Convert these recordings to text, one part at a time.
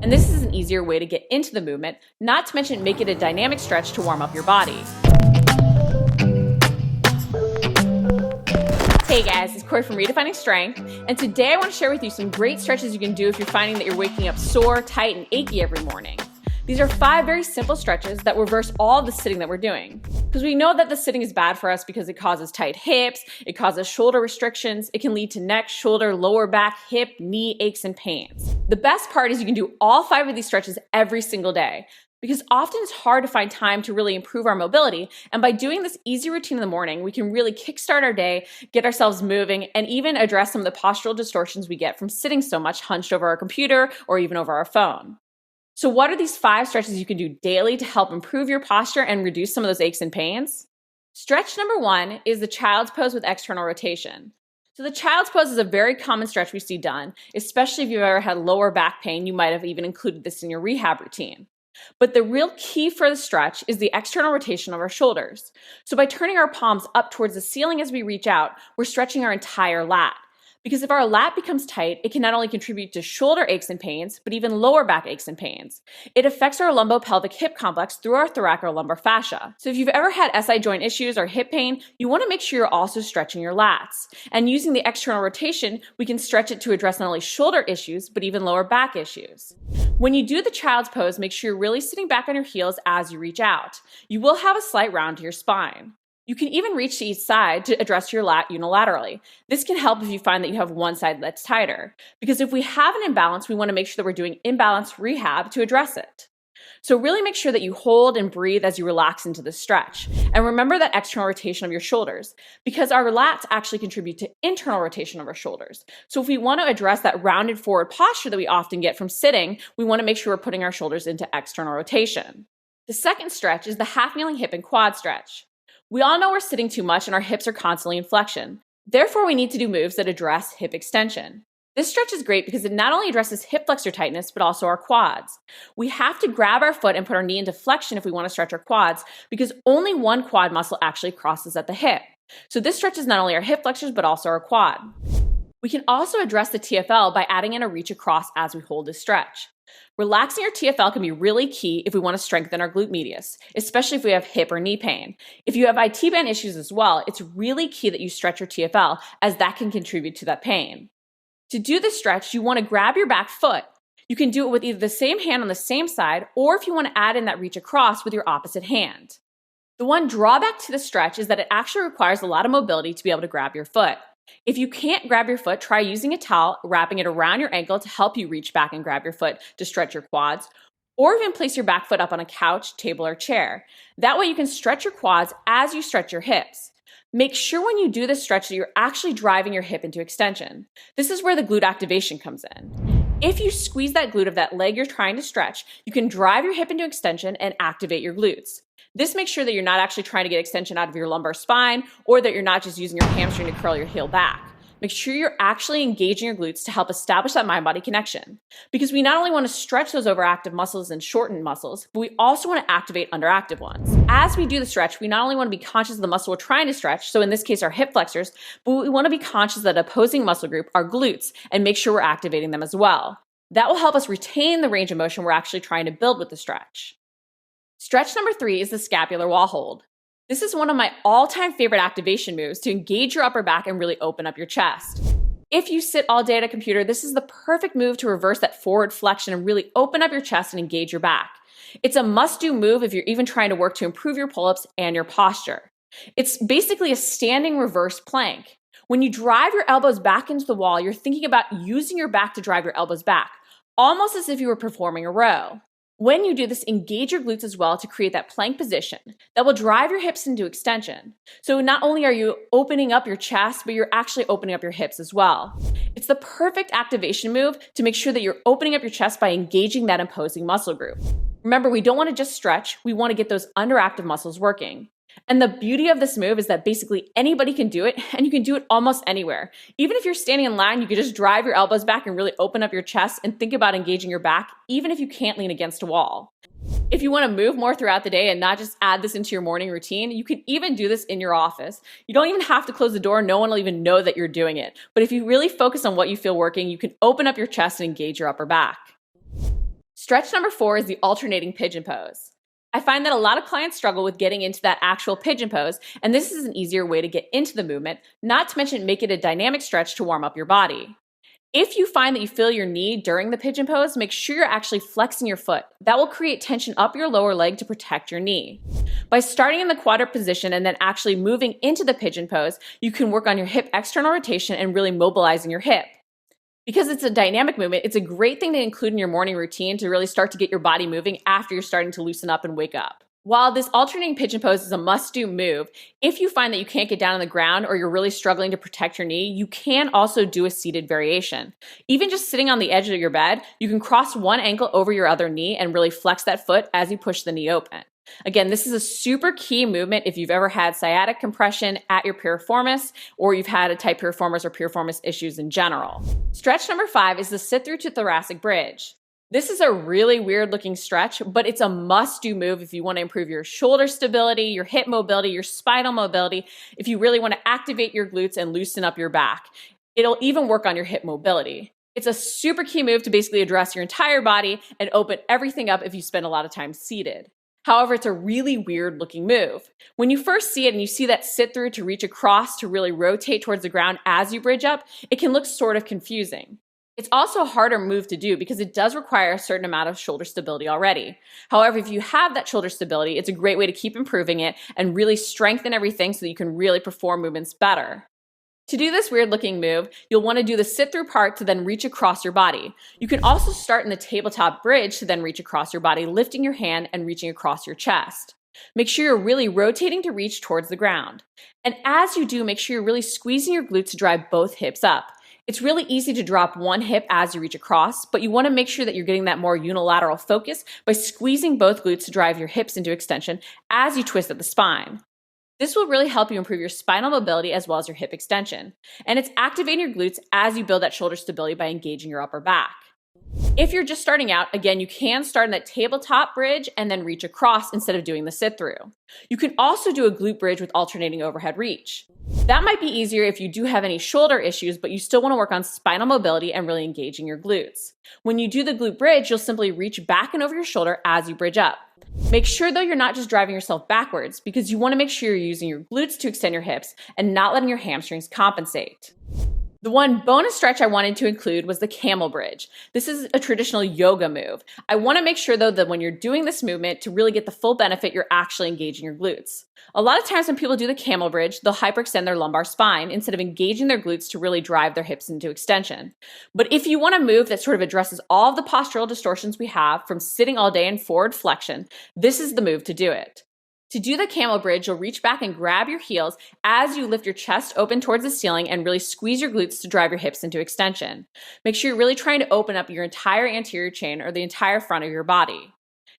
And this is an easier way to get into the movement, not to mention make it a dynamic stretch to warm up your body. Hey guys, it's Corey from Redefining Strength, and today I want to share with you some great stretches you can do if you're finding that you're waking up sore, tight, and achy every morning. These are 5 very simple stretches that reverse all of the sitting that we're doing. Because we know that the sitting is bad for us because it causes tight hips, it causes shoulder restrictions, it can lead to neck, shoulder, lower back, hip, knee aches, and pains. The best part is you can do all 5 of these stretches every single day. Because often it's hard to find time to really improve our mobility, and by doing this easy routine in the morning, we can really kickstart our day, get ourselves moving, and even address some of the postural distortions we get from sitting so much hunched over our computer or even over our phone. So what are these 5 stretches you can do daily to help improve your posture and reduce some of those aches and pains? Stretch number 1 is the child's pose with external rotation. So the child's pose is a very common stretch we see done, especially if you've ever had lower back pain. You might have even included this in your rehab routine. But the real key for the stretch is the external rotation of our shoulders. So by turning our palms up towards the ceiling as we reach out, we're stretching our entire lat. Because if our lat becomes tight, it can not only contribute to shoulder aches and pains, but even lower back aches and pains. It affects our lumbopelvic hip complex through our thoracolumbar fascia. So if you've ever had SI joint issues or hip pain, you want to make sure you're also stretching your lats. And using the external rotation, we can stretch it to address not only shoulder issues, but even lower back issues. When you do the child's pose, make sure you're really sitting back on your heels as you reach out. You will have a slight round to your spine. You can even reach to each side to address your lat unilaterally. This can help if you find that you have one side that's tighter. Because if we have an imbalance, we want to make sure that we're doing imbalance rehab to address it. So really make sure that you hold and breathe as you relax into the stretch. And remember that external rotation of your shoulders, because our lats actually contribute to internal rotation of our shoulders. So if we want to address that rounded forward posture that we often get from sitting, we want to make sure we're putting our shoulders into external rotation. The second stretch is the half kneeling hip and quad stretch. We all know we're sitting too much and our hips are constantly in flexion. Therefore, we need to do moves that address hip extension. This stretch is great because it not only addresses hip flexor tightness, but also our quads. We have to grab our foot and put our knee into flexion if we want to stretch our quads, because only one quad muscle actually crosses at the hip. So this stretches not only our hip flexors, but also our quad. We can also address the TFL by adding in a reach across as we hold this stretch. Relaxing our TFL can be really key if we want to strengthen our glute medius, especially if we have hip or knee pain. If you have IT band issues as well, it's really key that you stretch your TFL, as that can contribute to that pain. To do this stretch, you want to grab your back foot. You can do it with either the same hand on the same side, or if you want to add in that reach across with your opposite hand. The one drawback to the stretch is that it actually requires a lot of mobility to be able to grab your foot. If you can't grab your foot, try using a towel, wrapping it around your ankle to help you reach back and grab your foot to stretch your quads, or even place your back foot up on a couch, table, or chair. That way you can stretch your quads as you stretch your hips. Make sure when you do this stretch that you're actually driving your hip into extension. This is where the glute activation comes in. If you squeeze that glute of that leg you're trying to stretch, you can drive your hip into extension and activate your glutes. This makes sure that you're not actually trying to get extension out of your lumbar spine, or that you're not just using your hamstring to curl your heel back. Make sure you're actually engaging your glutes to help establish that mind-body connection. Because we not only want to stretch those overactive muscles and shorten muscles, but we also want to activate underactive ones. As we do the stretch, we not only want to be conscious of the muscle we're trying to stretch, so in this case our hip flexors, but we want to be conscious that opposing muscle group, our glutes, and make sure we're activating them as well. That will help us retain the range of motion we're actually trying to build with the stretch. Stretch number 3 is the scapular wall hold. This is one of my all-time favorite activation moves to engage your upper back and really open up your chest. If you sit all day at a computer, this is the perfect move to reverse that forward flexion and really open up your chest and engage your back. It's a must-do move if you're even trying to work to improve your pull-ups and your posture. It's basically a standing reverse plank. When you drive your elbows back into the wall, you're thinking about using your back to drive your elbows back, almost as if you were performing a row. When you do this, engage your glutes as well to create that plank position that will drive your hips into extension. So not only are you opening up your chest, but you're actually opening up your hips as well. It's the perfect activation move to make sure that you're opening up your chest by engaging that opposing muscle group. Remember, we don't want to just stretch, we want to get those underactive muscles working. And the beauty of this move is that basically anybody can do it, and you can do it almost anywhere. Even if you're standing in line, you can just drive your elbows back and really open up your chest and think about engaging your back, even if you can't lean against a wall. If you want to move more throughout the day and not just add this into your morning routine, you can even do this in your office. You don't even have to close the door. No one will even know that you're doing it. But if you really focus on what you feel working, you can open up your chest and engage your upper back. Stretch number 4 is the alternating pigeon pose. I find that a lot of clients struggle with getting into that actual pigeon pose, and this is an easier way to get into the movement, not to mention make it a dynamic stretch to warm up your body. If you find that you feel your knee during the pigeon pose, make sure you're actually flexing your foot. That will create tension up your lower leg to protect your knee. By starting in the quadruped position and then actually moving into the pigeon pose, you can work on your hip external rotation and really mobilizing your hip. Because it's a dynamic movement, it's a great thing to include in your morning routine to really start to get your body moving after you're starting to loosen up and wake up. While this alternating pigeon pose is a must-do move, if you find that you can't get down on the ground or you're really struggling to protect your knee, you can also do a seated variation. Even just sitting on the edge of your bed, you can cross one ankle over your other knee and really flex that foot as you push the knee open. Again, this is a super key movement if you've ever had sciatic compression at your piriformis or you've had a tight piriformis or piriformis issues in general. Stretch number 5 is the Sit Thru to Thoracic Bridge. This is a really weird looking stretch, but it's a must-do move if you want to improve your shoulder stability, your hip mobility, your spinal mobility, if you really want to activate your glutes and loosen up your back. It'll even work on your hip mobility. It's a super key move to basically address your entire body and open everything up if you spend a lot of time seated. However, it's a really weird looking move. When you first see it and you see that sit through to reach across to really rotate towards the ground as you bridge up, it can look sort of confusing. It's also a harder move to do because it does require a certain amount of shoulder stability already. However, if you have that shoulder stability, it's a great way to keep improving it and really strengthen everything so that you can really perform movements better. To do this weird looking move, you'll want to do the sit through part to then reach across your body. You can also start in the tabletop bridge to then reach across your body, lifting your hand and reaching across your chest. Make sure you're really rotating to reach towards the ground. And as you do, make sure you're really squeezing your glutes to drive both hips up. It's really easy to drop one hip as you reach across, but you want to make sure that you're getting that more unilateral focus by squeezing both glutes to drive your hips into extension as you twist at the spine. This will really help you improve your spinal mobility as well as your hip extension. And it's activating your glutes as you build that shoulder stability by engaging your upper back. If you're just starting out, again, you can start in that tabletop bridge and then reach across instead of doing the sit through. You can also do a glute bridge with alternating overhead reach. That might be easier if you do have any shoulder issues, but you still want to work on spinal mobility and really engaging your glutes. When you do the glute bridge, you'll simply reach back and over your shoulder as you bridge up. Make sure though you're not just driving yourself backwards because you want to make sure you're using your glutes to extend your hips and not letting your hamstrings compensate. The one bonus stretch I wanted to include was the Camel bridge. This is a traditional yoga move. I want to make sure though that when you're doing this movement to really get the full benefit, you're actually engaging your glutes. A lot of times when people do the Camel bridge, they'll hyperextend their lumbar spine instead of engaging their glutes to really drive their hips into extension. But if you want a move that sort of addresses all of the postural distortions we have from sitting all day and forward flexion, this is the move to do it. To do the Camel bridge, you'll reach back and grab your heels as you lift your chest open towards the ceiling and really squeeze your glutes to drive your hips into extension. Make sure you're really trying to open up your entire anterior chain or the entire front of your body.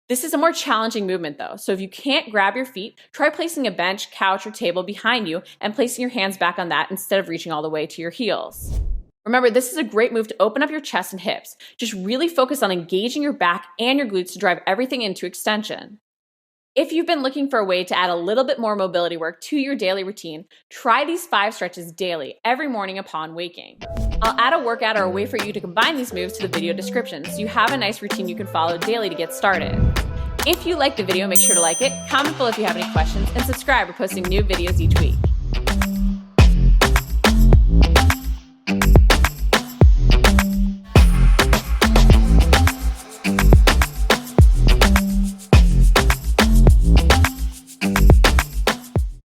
This is a more challenging movement though, so if you can't grab your feet, try placing a bench, couch, or table behind you and placing your hands back on that instead of reaching all the way to your heels. Remember, this is a great move to open up your chest and hips. Just really focus on engaging your back and your glutes to drive everything into extension. If you've been looking for a way to add a little bit more mobility work to your daily routine, try these 5 stretches daily, every morning upon waking. I'll add a workout or a way for you to combine these moves to the video description so you have a nice routine you can follow daily to get started. If you liked the video, make sure to like it, comment below if you have any questions, and subscribe. We're posting new videos each week.